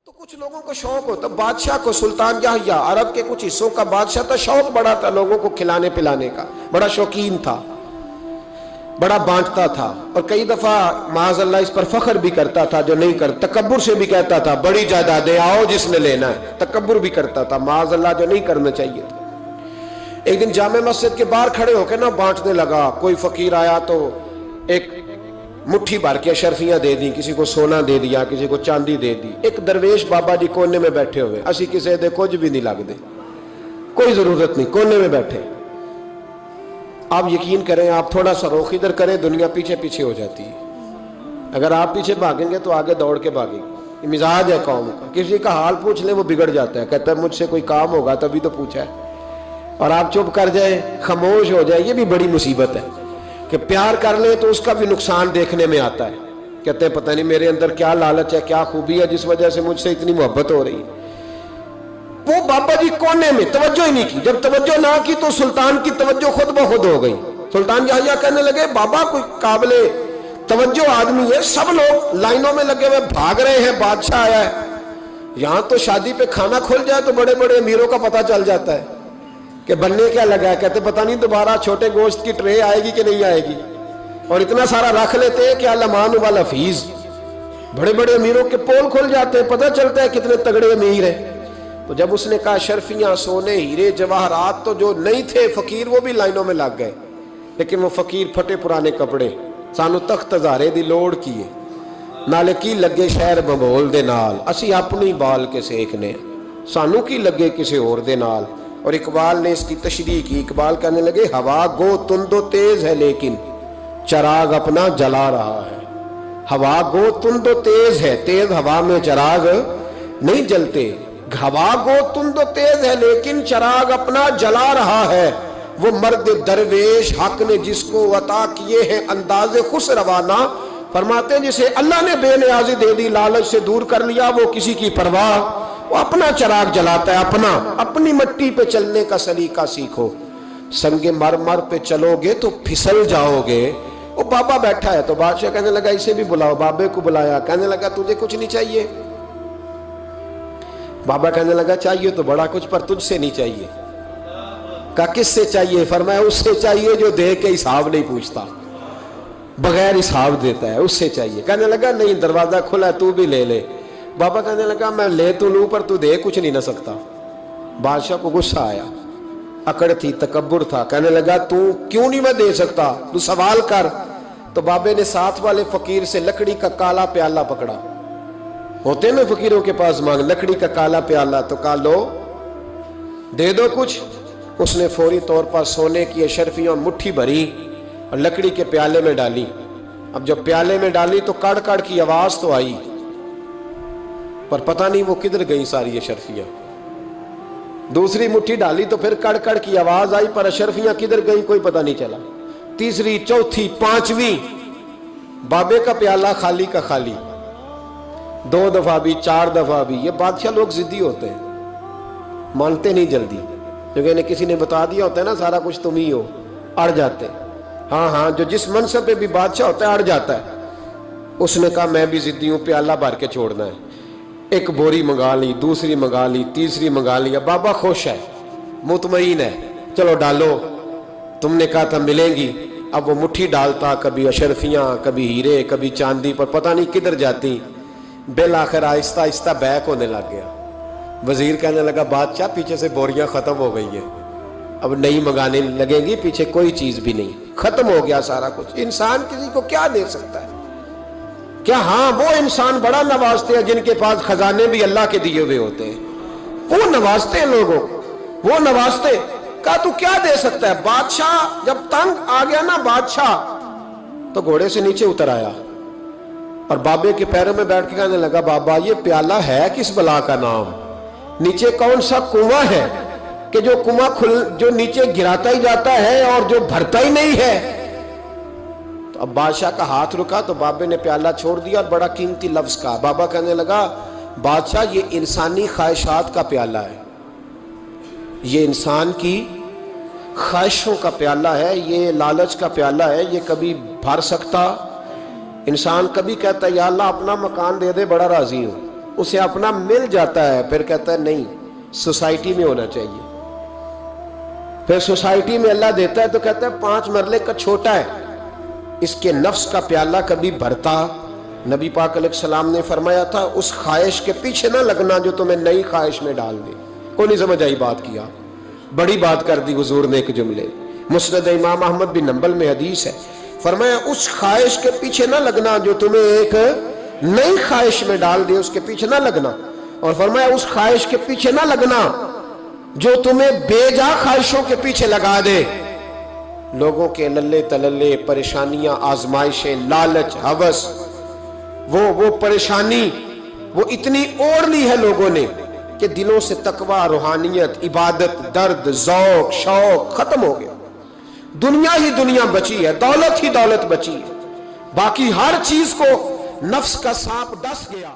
تو کچھ لوگوں کو شوق ہوتا، بادشاہ کو سلطان یحییٰ عرب کے کچھ حصوں کا بادشاہ تھا، شوق بڑا تھا لوگوں کو کھلانے پلانے کا، بڑا شوقین تھا، بڑا بانٹتا تھا، اور کئی دفعہ معاذ اللہ اس پر فخر بھی کرتا تھا جو نہیں کرتا، تکبر سے بھی کہتا تھا بڑی جائیدادیں آؤ جس نے لینا ہے، تکبر بھی کرتا تھا معاذ اللہ جو نہیں کرنا چاہیے تھا۔ ایک دن جامع مسجد کے باہر کھڑے ہو کے نا بانٹنے لگا، کوئی فقیر آیا تو ایک مٹھی بھر کے اشرفیاں دے دی، کسی کو سونا دے دیا، کسی کو چاندی دے دی۔ ایک درویش بابا جی کونے میں بیٹھے ہوئے، اسی کسی دے کچھ بھی نہیں لگ دے، کوئی ضرورت نہیں، کونے میں بیٹھے۔ آپ یقین کریں، آپ تھوڑا سا رخ ادھر کریں، دنیا پیچھے پیچھے ہو جاتی ہے۔ اگر آپ پیچھے بھاگیں گے تو آگے دوڑ کے بھاگیں گے۔ یہ مزاج ہے قوم کا، کسی کا حال پوچھ لیں وہ بگڑ جاتا ہے، کہتا ہے مجھ سے کوئی کام ہوگا تبھی تو پوچھا ہے، اور آپ چپ کر جائیں، خاموش ہو جائیں، یہ بھی بڑی مصیبت ہے کہ پیار کر لیں تو اس کا بھی نقصان دیکھنے میں آتا ہے، کہتے ہیں پتہ نہیں میرے اندر کیا لالچ ہے، کیا خوبی ہے جس وجہ سے مجھ سے اتنی محبت ہو رہی ہے۔ وہ بابا جی کونے میں توجہ ہی نہیں کی، جب توجہ نہ کی تو سلطان کی توجہ خود بخود ہو گئی۔ سلطان یحییٰ کہنے لگے بابا کوئی قابل توجہ آدمی ہے، سب لوگ لائنوں میں لگے ہوئے بھاگ رہے ہیں، بادشاہ آیا ہے، یہاں تو شادی پہ کھانا کھل جائے تو بڑے بڑے امیروں کا پتہ چل جاتا ہے کہ بننے کیا لگا ہے، کہتے پتہ نہیں دوبارہ چھوٹے گوشت کی ٹرے آئے گی کہ نہیں آئے گی، اور اتنا سارا رکھ لیتے ہیں کہ المان والحفیظ، بڑے بڑے امیروں کے پول کھل جاتے ہیں، پتہ چلتا ہے کتنے تگڑے امیر ہیں۔ تو جب اس نے کہا شرفیاں، سونے، ہیرے، جواہرات، تو جو نہیں تھے فقیر وہ بھی لائنوں میں لگ گئے، لیکن وہ فقیر پھٹے پرانے کپڑے، سانو تخت ہزارے دی لوڑ کیے، نالے کی لگے شہر ببول دے نال، اسی اپنی بال کے سیکنے، سانو کی لگے کسی اور دے نال۔ اور اقبال نے اس کی تشریح کی، اقبال کہنے لگے ہوا گو تند و تیز ہے لیکن چراغ اپنا جلا رہا ہے۔ ہوا گو تند و تیز ہے، تیز ہوا میں چراغ نہیں جلتے، ہوا گو تند و تیز ہے لیکن چراغ اپنا جلا رہا ہے۔ وہ مرد درویش حق نے جس کو عطا کیے ہیں انداز خسروانہ، فرماتے ہیں جسے اللہ نے بے نیازی دے دی، لالچ سے دور کر لیا، وہ کسی کی پرواہ، وہ اپنا چراغ جلاتا ہے، اپنی مٹی پہ چلنے کا سلیقہ سیکھو، سنگ مرمر پہ چلو گے تو پھسل جاؤ گے۔ وہ بابا بیٹھا ہے تو بادشاہ کہنے لگا اسے بھی بلاؤ، بابے کو بلایا، کہنے لگا تجھے کچھ نہیں چاہیے؟ بابا کہنے لگا چاہیے تو بڑا کچھ، پر تجھ سے نہیں چاہیے۔ کہا کس سے چاہیے؟ فرمایا اس سے چاہیے جو دے کے حساب نہیں پوچھتا، بغیر حساب دیتا ہے، اس سے چاہیے۔ کہنے لگا نہیں، دروازہ کھلا ہے، تو بھی لے لے۔ بابا کہنے لگا میں لے تو لوں پر تو دے کچھ نہیں نہ سکتا۔ بادشاہ کو غصہ آیا، اکڑ تھی، تکبر تھا، کہنے لگا تو کیوں نہیں میں دے سکتا، تو سوال کر۔ تو بابے نے ساتھ والے فقیر سے لکڑی کا کالا پیالہ پکڑا، ہوتے نا فقیروں کے پاس مانگ، لکڑی کا کالا پیالہ، تو کہا لو دے دو کچھ۔ اس نے فوری طور پر سونے کی اشرفیاں مٹھی بھری اور لکڑی کے پیالے میں ڈالی۔ اب جب پیالے میں ڈالی تو کڑ کڑ کی آواز تو آئی، پر پتہ نہیں وہ کدھر گئی ساری اشرفیاں۔ دوسری مٹھی ڈالی تو پھر کڑ کڑ کی آواز آئی، پر اشرفیاں کدھر گئی کوئی پتہ نہیں چلا۔ تیسری، چوتھی، پانچویں، بابے کا پیالہ خالی کا خالی، 2 دفعہ بھی، 4 دفعہ بھی۔ یہ بادشاہ لوگ ضدی ہوتے ہیں، مانتے نہیں جلدی، کیونکہ انہیں کسی نے بتا دیا ہوتا ہے نا سارا کچھ تم ہی ہو، اڑ جاتے ہیں۔ ہاں جو جس منصب پہ بھی بادشاہ ہوتا ہے اڑ جاتا ہے۔ اس نے کہا میں بھی ضدی ہوں، پیالہ بھر کے چھوڑنا ہے۔ ایک بوری منگا لی، دوسری منگا لی، تیسری منگا لی۔ بابا خوش ہے، مطمئن ہے، چلو ڈالو، تم نے کہا تھا ملیں گی۔ اب وہ مٹھی ڈالتا، کبھی اشرفیاں، کبھی ہیرے، کبھی چاندی، پر پتہ نہیں کدھر جاتی۔ بالآخر آہستہ آہستہ بیک ہونے لگ گیا۔ وزیر کہنے لگا بادشاہ پیچھے سے بوریاں ختم ہو گئی ہیں، اب نئی منگانے لگیں گی، پیچھے کوئی چیز بھی نہیں، ختم ہو گیا سارا کچھ۔ انسان کسی کو کیا دے سکتا ہے؟ کیا ہاں وہ انسان بڑا نوازتے ہیں جن کے پاس خزانے بھی اللہ کے دیے ہوئے ہوتے ہیں، وہ نوازتے ہیں لوگوں، وہ نوازتے۔ کہا تو کیا دے سکتا ہے؟ بادشاہ جب تنگ آ گیا نا بادشاہ، تو گھوڑے سے نیچے اتر آیا اور بابے کے پیروں میں بیٹھ کے کہنے لگا بابا یہ پیالہ ہے کس بلا کا نام؟ نیچے کون سا کنواں ہے کہ جو کنواں جو نیچے گراتا ہی جاتا ہے اور جو بھرتا ہی نہیں ہے؟ تو اب بادشاہ کا ہاتھ رکا تو بابے نے پیالہ چھوڑ دیا اور بڑا قیمتی لفظ کہا۔ بابا کہنے لگا بادشاہ یہ انسانی خواہشات کا پیالہ ہے، یہ انسان کی خواہشوں کا پیالہ ہے، یہ لالچ کا پیالہ ہے، یہ کبھی بھر سکتا۔ انسان کبھی کہتا ہے یا اللہ اپنا مکان دے دے بڑا راضی ہوں، اسے اپنا مل جاتا ہے، پھر کہتا ہے نہیں سوسائٹی میں ہونا چاہیے، پھر سوسائٹی میں اللہ دیتا ہے تو کہتا ہے 5 مرلے کا چھوٹا ہے، اس کے نفس کا پیالہ کبھی بھرتا۔ نبی پاک علیہ السلام نے فرمایا تھا اس خواہش کے پیچھے نہ لگنا جو تمہیں نئی خواہش میں ڈال دے۔ کوئی نہیں سمجھ آئی بات کیا؟ بڑی بات کر دی حضور نے ایک جملے۔ مسند امام احمد بن حنبل میں حدیث ہے، فرمایا اس خواہش کے پیچھے نہ لگنا جو تمہیں ایک نئی خواہش میں ڈال دے، اس کے پیچھے نہ لگنا، اور فرمایا اس خواہش کے پیچھے نہ لگنا جو تمہیں بے جا خواہشوں کے پیچھے لگا دے۔ لوگوں کے للے تللے، پریشانیاں، آزمائشیں، لالچ، ہوس، وہ پریشانی وہ اتنی اوڑھ لی ہے لوگوں نے کہ دلوں سے تقوی، روحانیت، عبادت، درد، ذوق، شوق ختم ہو گیا۔ دنیا ہی دنیا بچی ہے، دولت ہی دولت بچی ہے، باقی ہر چیز کو نفس کا سانپ ڈس گیا۔